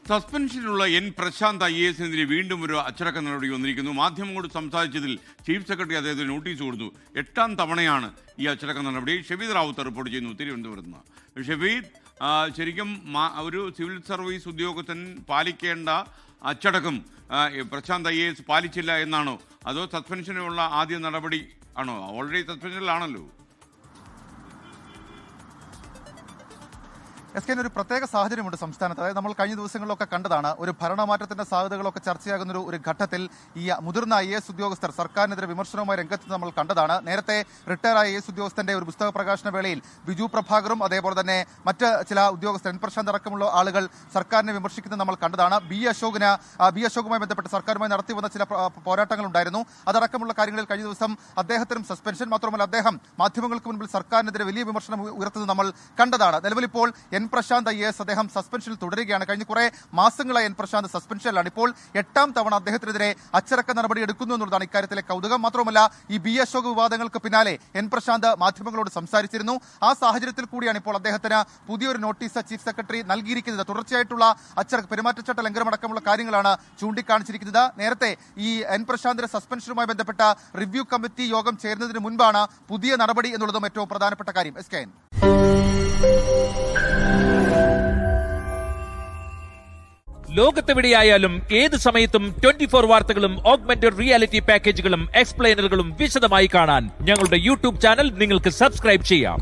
സസ്പെൻഷനിലുള്ള N Prashant IAS എതിരെ വീണ്ടും ഒരു അച്ചടക്ക നടപടി വന്നിരിക്കുന്നു. മാധ്യമങ്ങളോട് സംസാരിച്ചതിൽ ചീഫ് സെക്രട്ടറി അദ്ദേഹത്തിന് നോട്ടീസ് കൊടുത്തു. 8ാം തവണയാണ് ഈ അച്ചടക്ക നടപടി. ഷെഫീദ് റാവുത്ത് റിപ്പോർട്ട് ചെയ്യുന്നു തിരുവനന്തപുരത്ത് നിന്ന്. ഷെഫീദ്, ശരിക്കും ഒരു സിവിൽ സർവീസ് ഉദ്യോഗസ്ഥൻ പാലിക്കേണ്ട അച്ചടക്കം പ്രശാന്ത് IAS പാലിച്ചില്ല എന്നാണോ, അതോ സസ്പെൻഷനുള്ള ആദ്യ നടപടി ആണോ? ഓൾറെഡി സസ്പെൻഷനിലാണല്ലോ. SK ഒരു പ്രത്യേക സാഹചര്യമുണ്ട് സംസ്ഥാനത്ത്. അതായത് നമ്മൾ കഴിഞ്ഞ ദിവസങ്ങളിലൊക്കെ കണ്ടതാണ്, ഒരു ഭരണമാറ്റത്തിന്റെ സാധ്യതകളൊക്കെ ചർച്ചയാകുന്ന ഒരു ഘട്ടത്തിൽ ഈ മുതിർന്ന IAS ഉദ്യോഗസ്ഥർ സർക്കാരിനെതിരെ വിമർശനവുമായി രംഗത്ത് നമ്മൾ കണ്ടതാണ്. നേരത്തെ റിട്ടയർ IAS ഉദ്യോഗസ്ഥന്റെ ഒരു പുസ്തക പ്രകാശന വേളയിൽ ബിജു പ്രഭാകറും അതേപോലെ തന്നെ മറ്റ് ചില ഉദ്യോഗസ്ഥർ എൻ പ്രശാന്ത് അടക്കമുള്ള ആളുകൾ സർക്കാരിനെ വിമർശിക്കുന്നത് നമ്മൾ കണ്ടതാണ്. ബി അശോകുമായി ബന്ധപ്പെട്ട് സർക്കാരുമായി നടത്തി വന്ന ചില പോരാട്ടങ്ങൾ ഉണ്ടായിരുന്നു. അതടക്കമുള്ള കാര്യങ്ങളിൽ കഴിഞ്ഞ ദിവസം അദ്ദേഹത്തിനും സസ്പെൻഷൻ. മാത്രമല്ല, അദ്ദേഹം മാധ്യമങ്ങൾക്ക് മുൻപിൽ സർക്കാരിനെതിരെ വലിയ വിമർശനം ഉയർത്തുന്നത് നമ്മൾ കണ്ടതാണ്. നിലവിൽ ഇപ്പോൾ എൻ പ്രശാന്ത് IAS അദ്ദേഹം സസ്പെൻഷനിൽ തുടരുകയാണ്. കഴിഞ്ഞ കുറെ മാസങ്ങളായി എൻ പ്രശാന്ത് സസ്പെൻഷനിലാണ്. ഇപ്പോൾ 8ാം തവണ അദ്ദേഹത്തിനെതിരെ അച്ചടക്ക നടപടി എടുക്കുന്നു എന്നുള്ളതാണ് ഇക്കാര്യത്തിലെ കൗതുകം. മാത്രമല്ല, ഈ ബി അശോക് വിവാദങ്ങൾക്ക് പിന്നാലെ എൻ പ്രശാന്ത് മാധ്യമങ്ങളോട് സംസാരിച്ചിരുന്നു. ആ സാഹചര്യത്തിൽ കൂടിയാണ് ഇപ്പോൾ അദ്ദേഹത്തിന് പുതിയൊരു നോട്ടീസ് ചീഫ് സെക്രട്ടറി നൽകിയിരിക്കുന്നത്. തുടർച്ചയായിട്ടുള്ള പെരുമാറ്റച്ചട്ട ലംഘനമടക്കമുള്ള കാര്യങ്ങളാണ് ചൂണ്ടിക്കാണിച്ചിരിക്കുന്നത്. നേരത്തെ ഈ എൻ പ്രശാന്തിന്റെ സസ്പെൻഷനുമായി ബന്ധപ്പെട്ട റിവ്യൂ കമ്മിറ്റി യോഗം ചേരുന്നതിന് മുൻപാണ് പുതിയ നടപടി എന്നുള്ളതും ഏറ്റവും പ്രധാനപ്പെട്ട കാര്യം. SK ലോകത്തെവിടെയായാലും ഏത് സമയത്തും 24 വാർത്തകളും ഓഗ്മെന്റഡ് റിയാലിറ്റി പാക്കേജുകളും എക്സ്പ്ലെയിനറുകളും വിശദമായി കാണാൻ ഞങ്ങളുടെ യൂട്യൂബ് ചാനൽ നിങ്ങൾക്ക് സബ്സ്ക്രൈബ് ചെയ്യാം.